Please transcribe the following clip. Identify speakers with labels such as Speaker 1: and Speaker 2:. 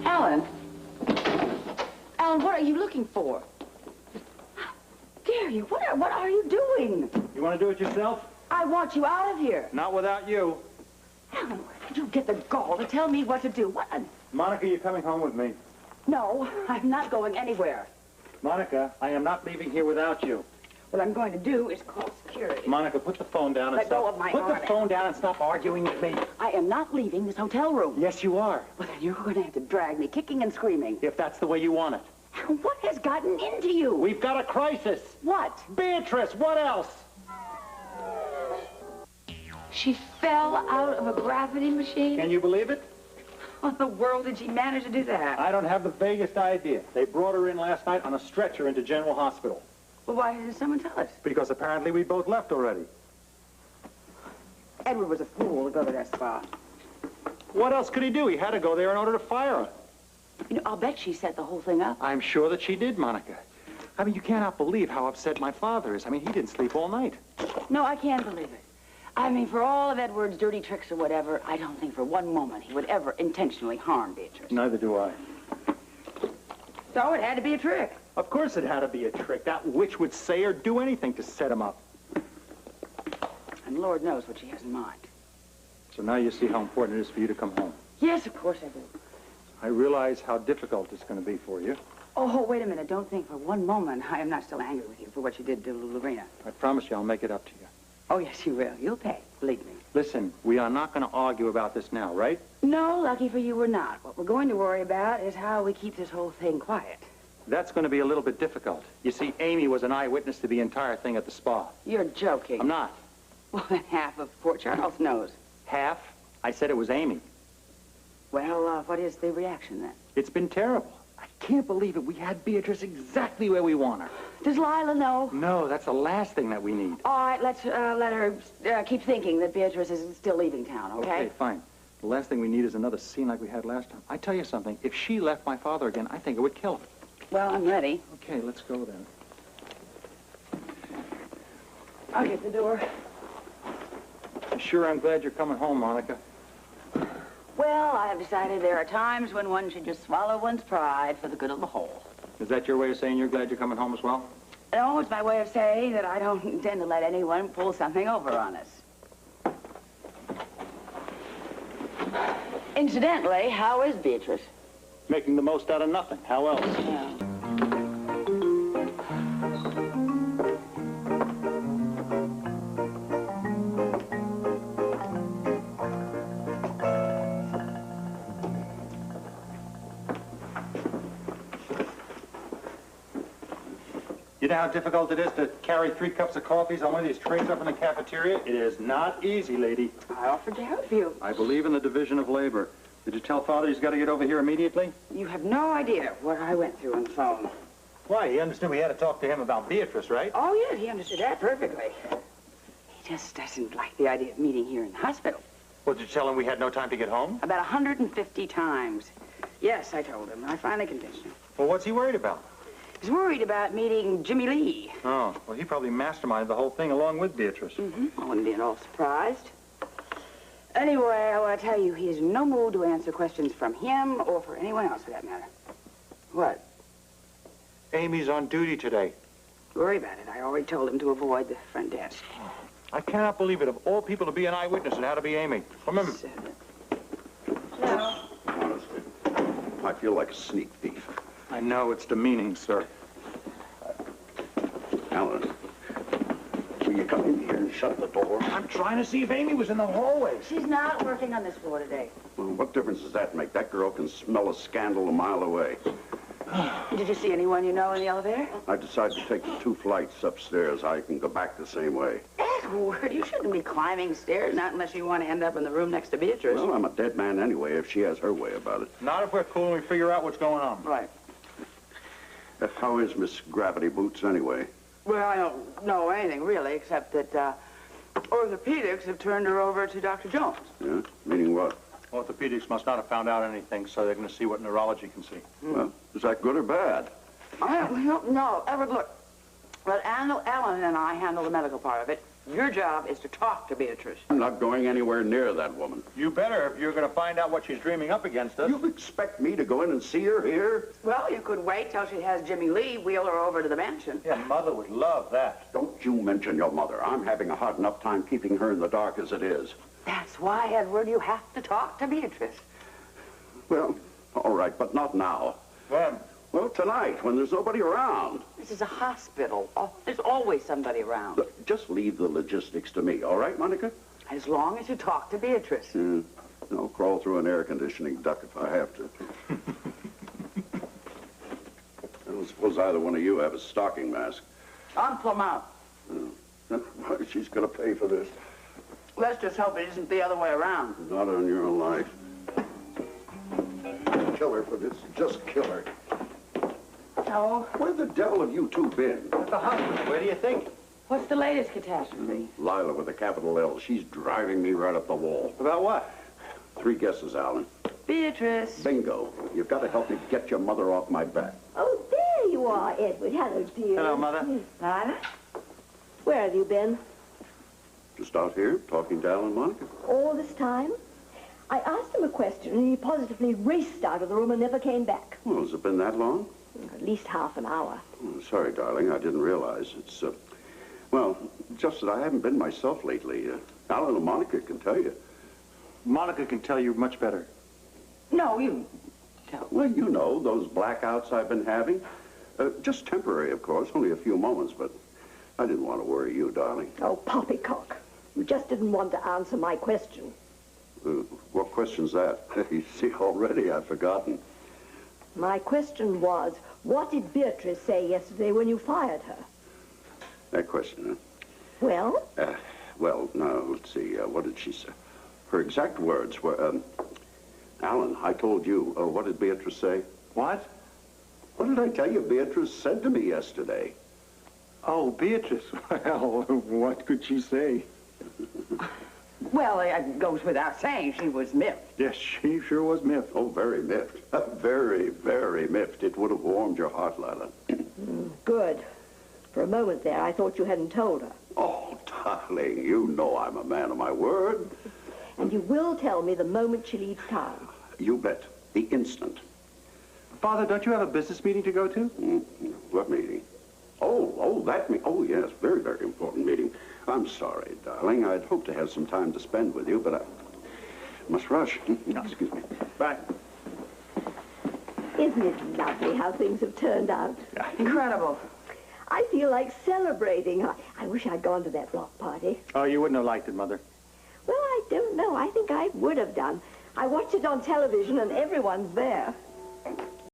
Speaker 1: Alan? Alan, what are you looking for? How dare you? What are you doing?
Speaker 2: You want to do it yourself?
Speaker 1: I want you out of here.
Speaker 2: Not without you.
Speaker 1: Alan, where did you get the gall to tell me what to do? What?
Speaker 2: Monica, you're coming home with me.
Speaker 1: No, I'm not going anywhere.
Speaker 2: Monica, I am not leaving here without you.
Speaker 1: What I'm going to do is call security.
Speaker 2: Monica, put the phone down and
Speaker 1: Let
Speaker 2: stop.
Speaker 1: go of my
Speaker 2: Put
Speaker 1: arm.
Speaker 2: the phone down and stop arguing with me.
Speaker 1: I am not leaving this hotel room.
Speaker 2: Yes, you are.
Speaker 1: Well, then you're going to have to drag me kicking and screaming.
Speaker 2: If that's the way you want it.
Speaker 1: What has gotten into you?
Speaker 2: We've got a crisis.
Speaker 1: What?
Speaker 2: Beatrice, what else?
Speaker 1: She fell out of a gravity machine?
Speaker 2: Can you believe it?
Speaker 1: How in the world did she manage to do that?
Speaker 2: I don't have the vaguest idea. They brought her in last night on a stretcher into General Hospital.
Speaker 1: Well, why didn't someone tell us?
Speaker 2: Because apparently we both left already.
Speaker 1: Edward was a fool to go to that spa.
Speaker 2: What else could he do? He had to go there in order to fire her.
Speaker 1: You know, I'll bet she set the whole thing up.
Speaker 2: I'm sure that she did, Monica. I mean, you cannot believe how upset my father is. I mean, he didn't sleep all night.
Speaker 1: No, I can't believe it. I mean, for all of Edward's dirty tricks or whatever, I don't think for one moment he would ever intentionally harm Beatrice.
Speaker 2: Neither do I.
Speaker 1: So it had to be a trick.
Speaker 2: Of course it had to be a trick. That witch would say or do anything to set him up.
Speaker 1: And Lord knows what she has in mind.
Speaker 2: So now you see how important it is for you to come home.
Speaker 1: Yes, of course I do.
Speaker 2: I realize how difficult it's going to be for you.
Speaker 1: Oh, wait a minute. Don't think for one moment I am not still angry with you for what you did to Lorena.
Speaker 2: I promise you I'll make it up to you.
Speaker 1: Oh, yes, you will. You'll pay. Believe me.
Speaker 2: Listen, we are not going to argue about this now, right?
Speaker 1: No, lucky for you, we're not. What we're going to worry about is how we keep this whole thing quiet.
Speaker 2: That's going to be a little bit difficult. You see, Amy was an eyewitness to the entire thing at the spa.
Speaker 1: You're joking.
Speaker 2: I'm not.
Speaker 1: Well, then half of poor Charles knows.
Speaker 2: Half? I said it was Amy.
Speaker 1: Well, what is the reaction then?
Speaker 2: It's been terrible. I can't believe it. We had Beatrice exactly where we want her.
Speaker 1: Does Lila know?
Speaker 2: No, that's the last thing that we need.
Speaker 1: All right, let's let her keep thinking that Beatrice is still leaving town, okay?
Speaker 2: Okay, fine. The last thing we need is another scene like we had last time. I tell you something. If she left my father again, I think it would kill him.
Speaker 1: Well, I'm ready.
Speaker 2: Okay, let's go then.
Speaker 1: I'll get the door.
Speaker 2: Sure, I'm glad you're coming home, Monica.
Speaker 1: Well, I have decided there are times when one should just swallow one's pride for the good of the whole.
Speaker 2: Is that your way of saying you're glad you're coming home as well?
Speaker 1: No, it's my way of saying that I don't intend to let anyone pull something over on us. Incidentally, how is Beatrice?
Speaker 2: Making the most out of nothing. How else?
Speaker 1: Yeah.
Speaker 2: You know how difficult it is to carry 3 cups of coffees on one of these trays up in the cafeteria? It is not easy, lady.
Speaker 1: I offered to help you.
Speaker 2: I believe in the division of labor. Did you tell Father he's got to get over here immediately?
Speaker 1: You have no idea what I went through on the phone.
Speaker 2: Why? He understood we had to talk to him about Beatrice, right?
Speaker 1: Oh, yes, he understood that perfectly. He just doesn't like the idea of meeting here in the hospital.
Speaker 2: Well, did you tell him we had no time to get home?
Speaker 1: About 150 times. Yes, I told him. I finally convinced him.
Speaker 2: Well, what's he worried about?
Speaker 1: He's worried about meeting Jimmy Lee.
Speaker 2: Oh, well, he probably masterminded the whole thing along with Beatrice.
Speaker 1: I wouldn't be at all surprised. Anyway, I want to tell you, he is in no mood to answer questions from him or for anyone else for that matter. What?
Speaker 2: Amy's on duty today.
Speaker 1: Worry about it. I already told him to avoid the front desk.
Speaker 2: I cannot believe it. Of all people to be an eyewitness, it had to be Amy. Remember.
Speaker 1: No.
Speaker 3: Honestly, I feel like a sneak thief.
Speaker 2: I know it's demeaning, sir.
Speaker 3: Alan, will you come in here and shut the door?
Speaker 2: I'm trying to see if Amy was in the hallway.
Speaker 1: She's not working on this floor today.
Speaker 3: Well, what difference does that make? That girl can smell a scandal a mile away.
Speaker 1: Did you see anyone you know in the elevator?
Speaker 3: I decided to take the 2 flights upstairs. I can go back the same way.
Speaker 1: Edward, you shouldn't be climbing stairs, not unless you want to end up in the room next to Beatrice.
Speaker 3: Well, I'm a dead man anyway if she has her way about it.
Speaker 2: Not if we're cool and we figure out what's going on.
Speaker 1: Right.
Speaker 3: How is Miss Gravity Boots anyway?
Speaker 1: Well, I don't know anything really, except that orthopedics have turned her over to Dr. Jones.
Speaker 3: Yeah? Meaning what?
Speaker 2: Orthopedics must not have found out anything, so they're going to see what neurology can see.
Speaker 3: Well, is that good or bad?
Speaker 1: I don't know. Edward, look. Well, Alan and I handle the medical part of it. Your job is to talk to Beatrice.
Speaker 3: I'm not going anywhere near that woman.
Speaker 2: You better if you're going to find out what she's dreaming up against us.
Speaker 3: You expect me to go in and see her here?
Speaker 1: Well, you could wait till she has Jimmy Lee wheel her over to the mansion.
Speaker 2: Yeah, Mother would love that.
Speaker 3: Don't you mention your mother. I'm having a hard enough time keeping her in the dark as it is.
Speaker 1: That's why, Edward, you have to talk to Beatrice.
Speaker 3: Well, all right, but not now.
Speaker 2: When?
Speaker 3: Well, tonight, when there's nobody around.
Speaker 1: This is a hospital. Oh, there's always somebody around.
Speaker 3: Look, just leave the logistics to me, all right, Monica?
Speaker 1: As long as you talk to Beatrice.
Speaker 3: I'll crawl through an air conditioning duct if I have to. I don't suppose either one of you have a stocking mask.
Speaker 1: I'm plumb out.
Speaker 3: She's going to pay for this.
Speaker 1: Let's just hope it isn't the other way around.
Speaker 3: Not on your life. Kill her for this. Just kill her.
Speaker 1: No.
Speaker 3: Where the devil have you two been?
Speaker 2: At the hospital. Where do you think?
Speaker 1: What's the latest catastrophe?
Speaker 3: Lila with a capital L. She's driving me right up the wall.
Speaker 2: About what?
Speaker 3: 3 guesses, Alan.
Speaker 1: Beatrice.
Speaker 3: Bingo. You've got to help me get your mother off my back.
Speaker 4: Oh, there you are, Edward. Hello, dear.
Speaker 2: Hello, Mother.
Speaker 1: Lila?
Speaker 4: Where have you been?
Speaker 3: Just out here, talking to Alan Monica.
Speaker 4: All this time? I asked him a question, and he positively raced out of the room and never came back.
Speaker 3: Well, has it been that long?
Speaker 4: At least half an hour.
Speaker 3: Oh, sorry, darling. I didn't realize. It's, well, just that I haven't been myself lately. Alan and Monica can tell you.
Speaker 2: Monica can tell you much better.
Speaker 1: No, you don't.
Speaker 3: Well, you know, those blackouts I've been having. Just temporary, of course, only a few moments, but I didn't want to worry you, darling.
Speaker 4: Oh, poppycock. You just didn't want to answer my question.
Speaker 3: What question's that? You see, already I've forgotten.
Speaker 4: My question was, what did Beatrice say yesterday when you fired her?
Speaker 3: That question,
Speaker 4: Well?
Speaker 3: huh? Well, no, let's see. What did she say? Her exact words were, Alan, I told you. What did Beatrice say?
Speaker 2: What?
Speaker 3: What did I tell you Beatrice said to me yesterday?
Speaker 2: Oh, Beatrice. Well, what could she say?
Speaker 1: Well, it goes without saying she was miffed.
Speaker 2: Yes, she sure was miffed.
Speaker 3: Oh, very miffed. Very, very miffed. It would have warmed your heart, Lila.
Speaker 4: Good. For a moment there, I thought you hadn't told her.
Speaker 3: Oh, darling, you know I'm a man of my word.
Speaker 4: And you will tell me the moment she leaves town.
Speaker 3: You bet. The instant.
Speaker 2: Father, don't you have a business meeting to go to?
Speaker 3: What meeting? Oh, that meeting. Oh, yes, very, very important meeting. I'm sorry, darling. I'd hoped to have some time to spend with you, but I must rush. Excuse me.
Speaker 2: Bye.
Speaker 4: Isn't it lovely how things have turned out?
Speaker 1: Incredible.
Speaker 4: I feel like celebrating. I wish I'd gone to that block party.
Speaker 2: Oh, you wouldn't have liked it, Mother.
Speaker 4: Well, I don't know. I think I would have done. I watched it on television and everyone's there.